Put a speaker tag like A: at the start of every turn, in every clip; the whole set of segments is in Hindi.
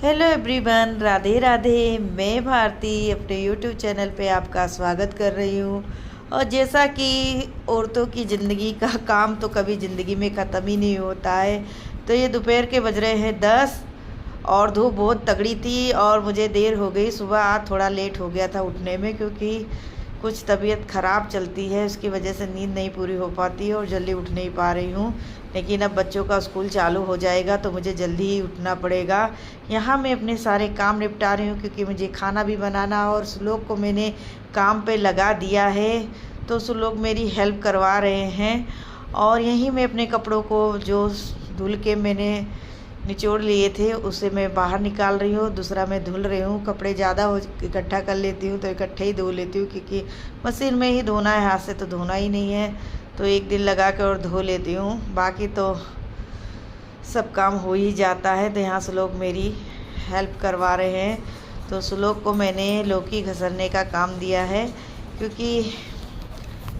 A: Hello everyone, Radhe Radhe. मैं भारती अपने यूट्यूब चैनल पे आपका स्वागत कर रही हूँ। और जैसा कि औरतों की ज़िंदगी का काम तो कभी ज़िंदगी में ख़त्म ही नहीं होता है। तो ये दोपहर के बज रहे हैं 10 और धूप बहुत तगड़ी थी और मुझे देर हो गई। सुबह आज थोड़ा लेट हो गया था उठने में, क्योंकि कुछ तबीयत ख़राब चलती है, उसकी वजह से नींद नहीं पूरी हो पाती है और जल्दी उठ नहीं पा रही हूँ। लेकिन अब बच्चों का स्कूल चालू हो जाएगा तो मुझे जल्दी ही उठना पड़ेगा। यहाँ मैं अपने सारे काम निपटा रही हूँ, क्योंकि मुझे खाना भी बनाना और श्लोक को मैंने काम पे लगा दिया है, तो श्लोक मेरी हेल्प करवा रहे हैं। और यहीं मैं अपने कपड़ों को जो धुल के मैंने निचोड़ लिए थे उसे मैं बाहर निकाल रही हूँ, दूसरा मैं धुल रही हूँ। कपड़े ज़्यादा हो इकट्ठा कर लेती हूँ तो इकट्ठे ही धो लेती हूँ, क्योंकि मशीन में ही धोना है, हाथ से तो धोना ही नहीं है। तो एक दिन लगा कर और धो लेती हूँ, बाकी तो सब काम हो ही जाता है। तो यहाँ श्लोक मेरी हेल्प करवा रहे हैं। तो श्लोक को मैंने लौकी घसरने का काम दिया है, क्योंकि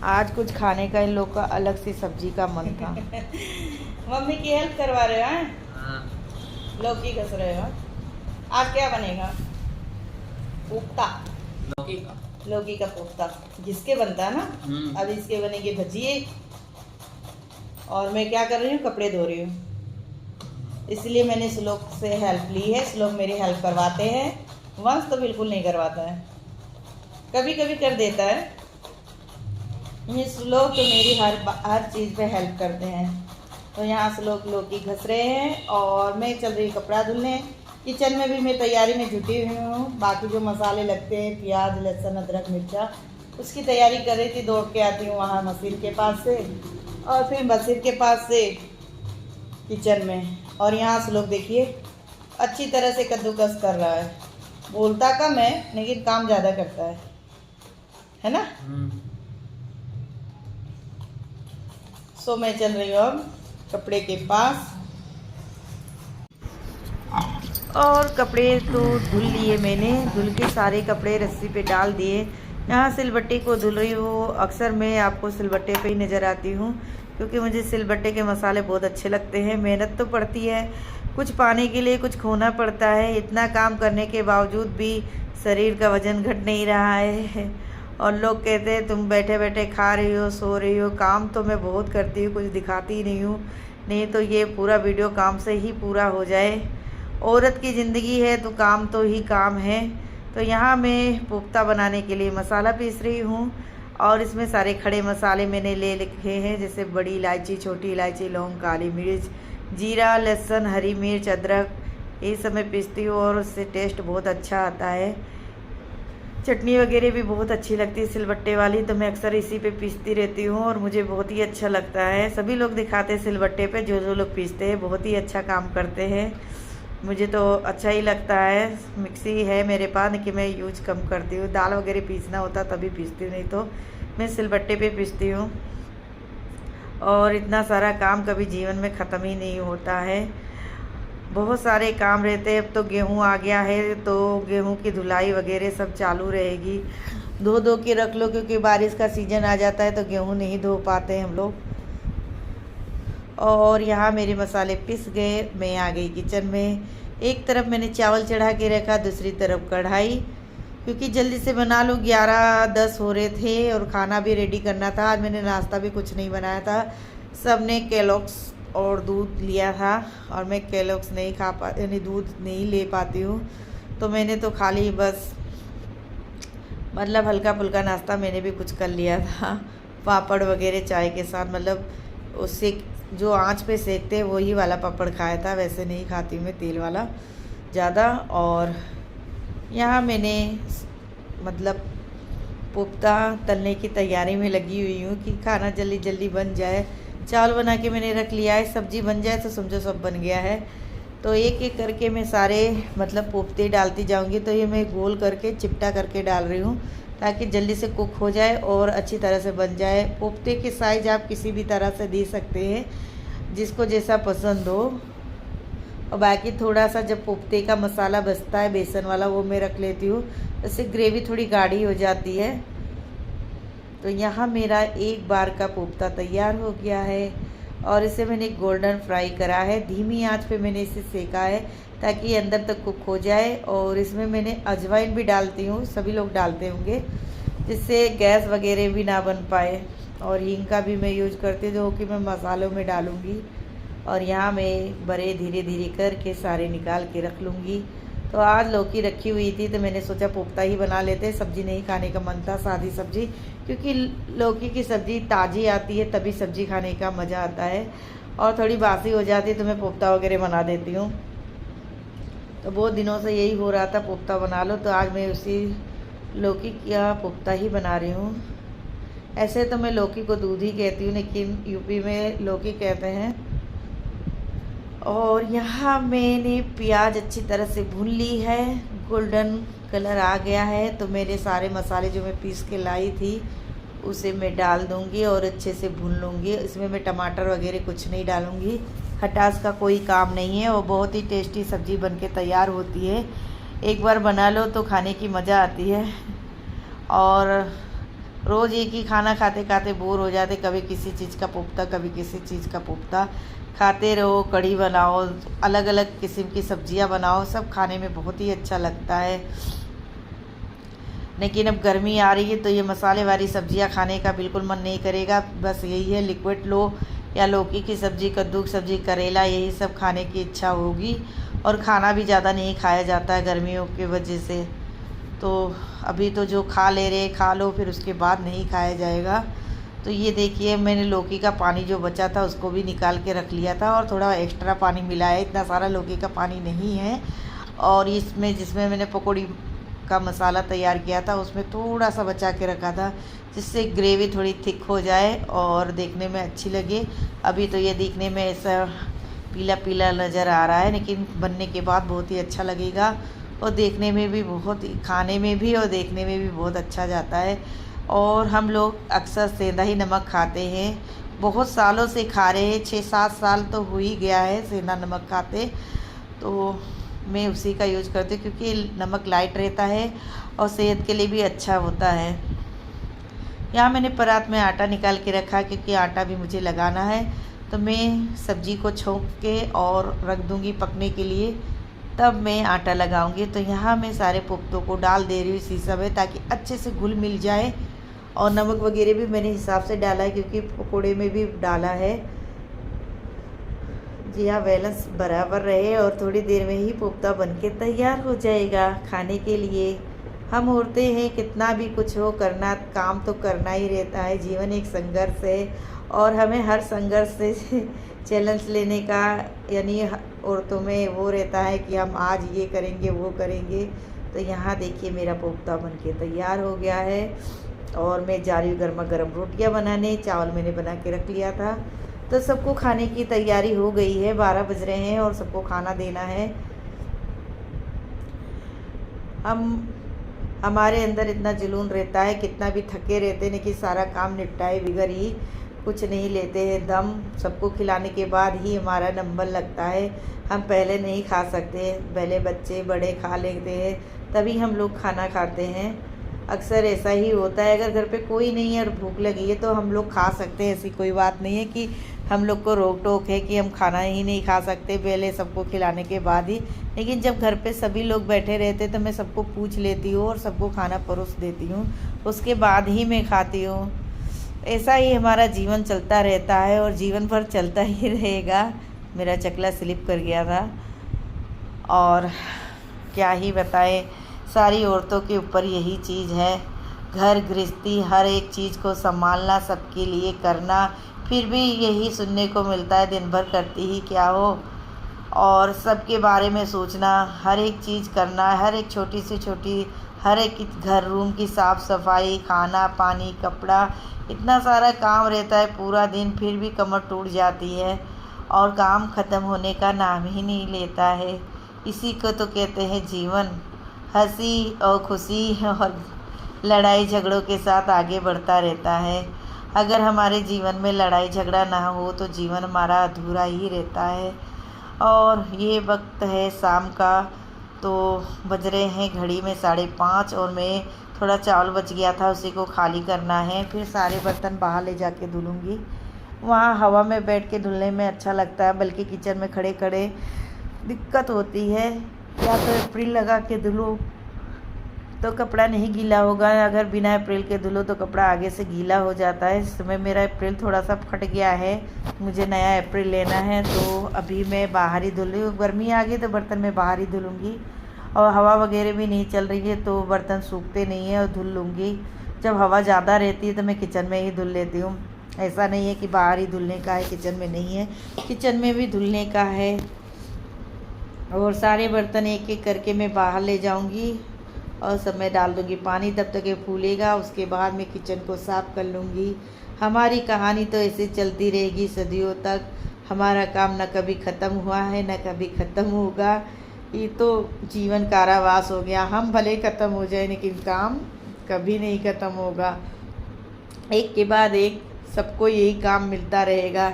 A: आज कुछ खाने का इन लोग का अलग सी सब्जी का मन था। मम्मी की हेल्प करवा रहे हैं, लौकी घस रहे हो। आज क्या बनेगा? कोफ्ता, लौकी का कोफ्ता जिसके बनता है ना। अब इसके बनेगी भजिए। और मैं क्या कर रही हूँ, कपड़े धो रही हूँ, इसलिए मैंने श्लोक से हेल्प ली है। श्लोक मेरी हेल्प करवाते हैं, वंश तो बिल्कुल नहीं करवाता है, कभी कभी कर देता है। ये श्लोक तो मेरी हर चीज़ पे हेल्प करते हैं। तो यहाँ श्लोक लौकी घस रहे हैं और मैं चल रही कपड़ा धुलने। किचन में भी मैं तैयारी में जुटी हुई हूँ। बाकी जो मसाले लगते हैं, प्याज, लहसुन, अदरक, मिर्चा, उसकी तैयारी कर रही थी। दौड़ के आती हूँ वहाँ मशीन के पास से और फिर मशीन के पास से किचन में। और यहाँ श्लोक देखिए अच्छी तरह से कद्दूकस कर रहा है। बोलता कम है लेकिन काम ज़्यादा करता है ना। सो मैं चल रही हूँ अब कपड़े के पास। और कपड़े तो धुल लिए मैंने, धुल के सारे कपड़े रस्सी पे डाल दिए। यहाँ सिलबट्टे को धुल रही हूँ। अक्सर मैं आपको सिलबट्टे पे ही नज़र आती हूँ, क्योंकि मुझे सिलबट्टे के मसाले बहुत अच्छे लगते हैं। मेहनत तो पड़ती है, कुछ पाने के लिए कुछ खोना पड़ता है। इतना काम करने के बावजूद भी शरीर का वज़न घट नहीं रहा है। और लोग कहते हैं तुम बैठे बैठे खा रही हो, सो रही हो। काम तो मैं बहुत करती हूँ, कुछ दिखाती ही नहीं हूँ, नहीं तो ये पूरा वीडियो काम से ही पूरा हो जाए। औरत की ज़िंदगी है तो काम तो ही काम है। तो यहाँ मैं कोफ्ता बनाने के लिए मसाला पीस रही हूँ। और इसमें सारे खड़े मसाले मैंने ले लिखे हैं, जैसे बड़ी इलायची, छोटी इलायची, लौंग, काली मिर्च, जीरा, लहसुन, हरी मिर्च, अदरक, ये सब मैं पीसती हूँ और उससे टेस्ट बहुत अच्छा आता है। चटनी वगैरह भी बहुत अच्छी लगती है सिलबट्टे वाली, तो मैं अक्सर इसी पे पीसती रहती हूँ और मुझे बहुत ही अच्छा लगता है। सभी लोग दिखाते हैं सिलबट्टे पे, जो लोग पीसते हैं बहुत ही अच्छा काम करते हैं। मुझे तो अच्छा ही लगता है। मिक्सी है मेरे पास, कि मैं यूज कम करती हूँ। दाल वगैरह पीसना होता तभी पीसती हूँ, नहीं तो मैं सिलबट्टे पे पीसती हूँ। और इतना सारा काम कभी जीवन में ख़त्म ही नहीं होता है, बहुत सारे काम रहते हैं। अब तो गेहूँ आ गया है तो गेहूँ की धुलाई वगैरह सब चालू रहेगी। धो के रख लो, क्योंकि बारिश का सीज़न आ जाता है तो गेहूँ नहीं धो पाते हम लोग। और यहाँ मेरे मसाले पिस गए, मैं आ गई किचन में। एक तरफ मैंने चावल चढ़ा के रखा, दूसरी तरफ कढ़ाई, क्योंकि जल्दी से बना लो। 11-10 हो रहे थे और खाना भी रेडी करना था। आज मैंने नाश्ता भी कुछ नहीं बनाया था। सब ने केलॉग्स और दूध लिया था और मैं केलॉग्स नहीं खा पा, यानी दूध नहीं ले पाती हूँ, तो मैंने तो खाली बस मतलब हल्का फुल्का नाश्ता मैंने भी कुछ कर लिया था, पापड़ वगैरह चाय के साथ। मतलब उससे जो आंच पे सेकते हैं वही वाला पापड़ खाया था, वैसे नहीं खाती मैं तेल वाला ज़्यादा। और यहाँ मैंने मतलब कोफ्ता तलने की तैयारी में लगी हुई हूँ कि खाना जल्दी जल्दी बन जाए। चावल बना के मैंने रख लिया है, सब्जी बन जाए तो समझो सब बन गया है। तो एक एक करके मैं सारे मतलब कोफ्ते डालती जाऊँगी। तो ये मैं गोल करके चिपटा करके डाल रही हूँ, ताकि जल्दी से कुक हो जाए और अच्छी तरह से बन जाए। कोफ्ते के साइज आप किसी भी तरह से दे सकते हैं, जिसको जैसा पसंद हो। और बाकी थोड़ा सा जब कोफ्ते का मसाला बचता है बेसन वाला, वो मैं रख लेती हूँ, इससे ग्रेवी थोड़ी गाढ़ी हो जाती है। तो यहाँ मेरा एक बार का कोफ्ता तैयार हो गया है और इसे मैंने गोल्डन फ्राई करा है। धीमी आंच पे मैंने इसे सेका है ताकि ये अंदर तक कुक हो जाए। और इसमें मैंने अजवाइन भी डालती हूँ, सभी लोग डालते होंगे, जिससे गैस वगैरह भी ना बन पाए। और हींग का भी मैं यूज करती हूँ, जो कि मैं मसालों में डालूँगी। और यहाँ मैं बड़े धीरे धीरे करके सारे निकाल के रख लूँगी। तो आज लौकी रखी हुई थी तो मैंने सोचा कोफ्ता ही बना लेते, सब्ज़ी नहीं खाने का मन था, सादी सब्ज़ी, क्योंकि लौकी की सब्ज़ी ताज़ी आती है तभी सब्ज़ी खाने का मज़ा आता है। और थोड़ी बासी हो जाती है तो मैं कोफ्ता वगैरह बना देती हूँ। तो बहुत दिनों से यही हो रहा था, कोफ्ता बना लो, तो आज मैं उसी लौकी का कोफ्ता ही बना रही हूँ। ऐसे तो मैं लौकी को दूध ही कहती हूँ, लेकिन यूपी में लौकी कहते हैं। और यहाँ मैंने प्याज अच्छी तरह से भून ली है, गोल्डन कलर आ गया है। तो मेरे सारे मसाले जो मैं पीस के लाई थी उसे मैं डाल दूँगी और अच्छे से भून लूँगी। इसमें मैं टमाटर वगैरह कुछ नहीं डालूँगी, खटास का कोई काम नहीं है। और बहुत ही टेस्टी सब्ज़ी बनके तैयार होती है, एक बार बना लो तो खाने की मज़ा आती है। और रोज़ एक ही खाना खाते खाते बोर हो जाते, कभी किसी चीज़ का कोफ्ता, कभी किसी चीज़ का कोफ्ता खाते रहो। कढ़ी बनाओ, अलग अलग किस्म की सब्जियां बनाओ, सब खाने में बहुत ही अच्छा लगता है। लेकिन अब गर्मी आ रही है तो ये मसाले वाली सब्जियां खाने का बिल्कुल मन नहीं करेगा। बस यही है, लिक्विड लो या लौकी की सब्ज़ी, कद्दू की सब्ज़ी, करेला, यही सब खाने की इच्छा होगी। और खाना भी ज़्यादा नहीं खाया जाता है गर्मियों की वजह से। तो अभी तो जो खा ले रहे खा लो, फिर उसके बाद नहीं खाया जाएगा। तो ये देखिए, मैंने लौकी का पानी जो बचा था उसको भी निकाल के रख लिया था और थोड़ा एक्स्ट्रा पानी मिलाया, इतना सारा लौकी का पानी नहीं है। और इसमें जिसमें मैंने पकौड़ी का मसाला तैयार किया था उसमें थोड़ा सा बचा के रखा था, जिससे ग्रेवी थोड़ी थिक हो जाए और देखने में अच्छी लगे। अभी तो ये देखने में ऐसा पीला पीला नज़र आ रहा है, लेकिन बनने के बाद बहुत ही अच्छा लगेगा। और देखने में भी बहुत ही, खाने में भी और देखने में भी बहुत अच्छा जाता है। और हम लोग अक्सर सेंधा ही नमक खाते हैं, बहुत सालों से खा रहे हैं, 6-7 साल तो हो ही गया है सेंधा नमक खाते। तो मैं उसी का यूज करती हूँ, क्योंकि नमक लाइट रहता है और सेहत के लिए भी अच्छा होता है। यहाँ मैंने परात में आटा निकाल के रखा, क्योंकि आटा भी मुझे लगाना है। तो मैं सब्ज़ी को छोंक के और रख दूँगी पकने के लिए, तब मैं आटा लगाऊंगी। तो यहाँ मैं सारे कोफ्तों को डाल दे रही हूँ इसी समय, ताकि अच्छे से घुल मिल जाए। और नमक वगैरह भी मैंने हिसाब से डाला है, क्योंकि पकोड़े में भी डाला है। जी हाँ, बैलेंस बराबर रहे और थोड़ी देर में ही कोफ्ता बनके तैयार हो जाएगा खाने के लिए। हम औरतें हैं, कितना भी कुछ हो, करना काम तो करना ही रहता है। जीवन एक संघर्ष है और हमें हर संघर्ष से चैलेंज लेने का, यानी औरतों में वो रहता है कि हम आज ये करेंगे वो करेंगे। तो यहाँ देखिए, मेरा कोफ्ता बनके तैयार हो गया है और मैं जा रही हूँ गर्मा गर्म रोटियाँ बनाने। चावल मैंने बना के रख लिया था। तो सबको खाने की तैयारी हो गई है, 12 बज रहे हैं और सबको खाना देना है। हमारे अंदर इतना जुनून रहता है, कितना भी थके रहते हैं, लेकिन सारा काम निपटाए बिगर ही कुछ नहीं लेते हैं दम। सबको खिलाने के बाद ही हमारा नंबर लगता है। हम पहले नहीं खा सकते, पहले बच्चे बड़े खा लेते हैं, तभी हम लोग खाना खाते हैं। अक्सर ऐसा ही होता है। अगर घर पे कोई नहीं है और भूख लगी है तो हम लोग खा सकते हैं, ऐसी कोई बात नहीं है कि हम लोग को रोक टोक है कि हम खाना ही नहीं खा सकते पहले सबको खिलाने के बाद ही। लेकिन जब घर पे सभी लोग बैठे रहते तो मैं सबको पूछ लेती हूँ और सबको खाना परोस देती हूँ, उसके बाद ही मैं खाती हूँ। ऐसा ही हमारा जीवन चलता रहता है और जीवन भर चलता ही रहेगा। मेरा चकला स्लिप कर गया था और क्या ही बताएं, सारी औरतों के ऊपर यही चीज़ है, घर गृहस्थी हर एक चीज़ को संभालना, सबके लिए करना, फिर भी यही सुनने को मिलता है दिन भर करती ही क्या हो। और सबके बारे में सोचना, हर एक चीज़ करना, हर एक छोटी से छोटी, हर एक घर रूम की साफ़ सफाई, खाना पानी कपड़ा, इतना सारा काम रहता है पूरा दिन, फिर भी कमर टूट जाती है और काम ख़त्म होने का नाम ही नहीं लेता है। इसी को तो कहते हैं जीवन, हंसी और खुशी और लड़ाई झगड़ों के साथ आगे बढ़ता रहता है। अगर हमारे जीवन में लड़ाई झगड़ा ना हो तो जीवन हमारा अधूरा ही रहता है। और ये वक्त है शाम का, तो बज रहे हैं घड़ी में 5:30 और मैं थोड़ा चावल बच गया था उसी को खाली करना है। फिर सारे बर्तन बाहर ले जाके धुलूँगी, वहाँ हवा में बैठ के धुलने में अच्छा लगता है, बल्कि किचन में खड़े खड़े दिक्कत होती है। या तो अप्रैल लगा के धुलो तो कपड़ा नहीं गीला होगा, अगर बिना अप्रैल के धुलो तो कपड़ा आगे से गीला हो जाता है। इस समय मेरा अप्रैल थोड़ा सा फट गया है, मुझे नया अप्रैल लेना है, तो अभी मैं बाहर ही धुल रही हूँ। गर्मी आ गई तो बर्तन मैं बाहर ही धुलूँगी, और हवा वगैरह भी नहीं चल रही है तो बर्तन सूखते नहीं है और धुल लूँगी। जब हवा ज़्यादा रहती है तो मैं किचन में ही धुल लेती हूँ। ऐसा नहीं है कि बाहर ही धुलने का है, किचन में नहीं है, किचन में भी धुलने का है। और सारे बर्तन एक एक करके मैं बाहर ले जाऊंगी और सब मैं डाल दूंगी पानी, तब तक ये फूलेगा। उसके बाद मैं किचन को साफ़ कर लूँगी। हमारी कहानी तो ऐसे चलती रहेगी सदियों तक। हमारा काम न कभी ख़त्म हुआ है न कभी ख़त्म होगा। ये तो जीवन कारावास हो गया। हम भले ख़त्म हो जाए लेकिन काम कभी नहीं ख़त्म होगा। एक के बाद एक सबको यही काम मिलता रहेगा।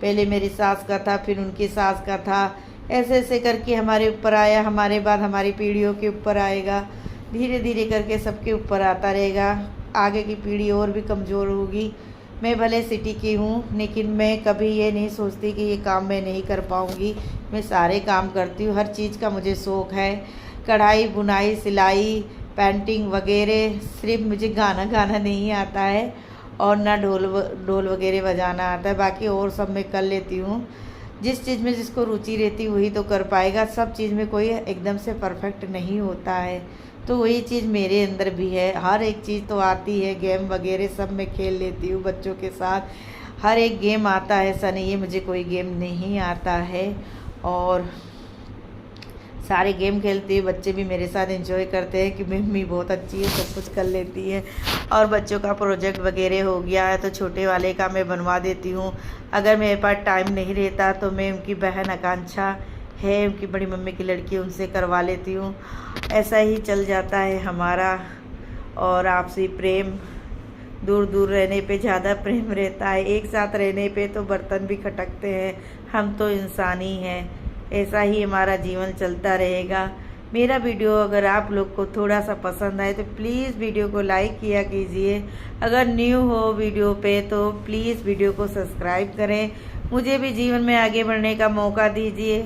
A: पहले मेरी सास का था, फिर उनकी सास का था, ऐसे ऐसे करके हमारे ऊपर आया, हमारे बाद हमारी पीढ़ियों के ऊपर आएगा, धीरे धीरे करके सबके ऊपर आता रहेगा। आगे की पीढ़ी और भी कमज़ोर होगी। मैं भले सिटी की हूँ लेकिन मैं कभी ये नहीं सोचती कि ये काम मैं नहीं कर पाऊँगी। मैं सारे काम करती हूँ, हर चीज़ का मुझे शौक़ है। कढ़ाई, बुनाई, सिलाई, पेंटिंग वगैरह। सिर्फ मुझे गाना गाना नहीं आता है और ना ढोल वगैरह बजाना आता है, बाकी और सब मैं कर लेती हूँ। जिस चीज़ में जिसको रुचि रहती वही तो कर पाएगा। सब चीज़ में कोई एकदम से परफेक्ट नहीं होता है, तो वही चीज़ मेरे अंदर भी है। हर एक चीज़ तो आती है, गेम वगैरह सब मैं खेल लेती हूँ बच्चों के साथ। हर एक गेम आता है, ऐसा नहीं है मुझे कोई गेम नहीं आता है। और सारे गेम खेलती हूँ, बच्चे भी मेरे साथ एंजॉय करते हैं कि मम्मी बहुत अच्छी है, सब कुछ कर लेती है। और बच्चों का प्रोजेक्ट वगैरह हो गया है तो छोटे वाले का मैं बनवा देती हूँ। अगर मेरे पास टाइम नहीं रहता तो मैं उनकी बहन आकांक्षा है, उनकी बड़ी मम्मी की लड़की, उनसे करवा लेती हूँ। ऐसा ही चल जाता है हमारा। और आपसी प्रेम, दूर दूर रहने पे ज़्यादा प्रेम रहता है, एक साथ रहने पे तो बर्तन भी खटकते हैं। हम तो इंसान ही हैं। ऐसा ही हमारा जीवन चलता रहेगा। मेरा वीडियो अगर आप लोग को थोड़ा सा पसंद आए तो प्लीज़ वीडियो को लाइक किया कीजिए। अगर न्यू हो वीडियो पे तो प्लीज़ वीडियो को सब्सक्राइब करें। मुझे भी जीवन में आगे बढ़ने का मौका दीजिए।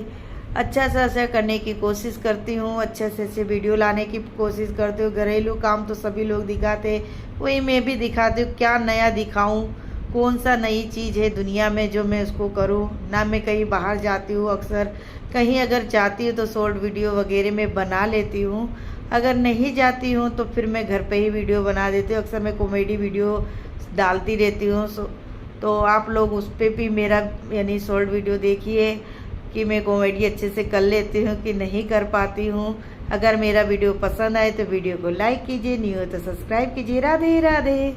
A: अच्छा से अच्छा करने की कोशिश करती हूँ, अच्छे से अच्छे वीडियो लाने की कोशिश करती हूँ। घरेलू काम तो सभी लोग दिखाते, वही मैं भी दिखाती हूँ। क्या नया दिखाऊँ, कौन सा नई चीज़ है दुनिया में जो मैं उसको करूं। ना मैं कहीं बाहर जाती हूँ, अक्सर कहीं अगर जाती हूँ तो शॉर्ट वीडियो वगैरह मैं बना लेती हूँ। अगर नहीं जाती हूँ तो फिर मैं घर पे ही वीडियो बना देती हूँ। अक्सर मैं कॉमेडी वीडियो डालती रहती हूँ, तो आप लोग उस पर भी मेरा यानी शॉर्ट वीडियो देखिए कि मैं कॉमेडी अच्छे से कर लेती हूँ कि नहीं कर पाती हूँ। अगर मेरा वीडियो पसंद आए तो वीडियो को लाइक कीजिए, न्यू हो तो सब्सक्राइब कीजिए। राधे राधे।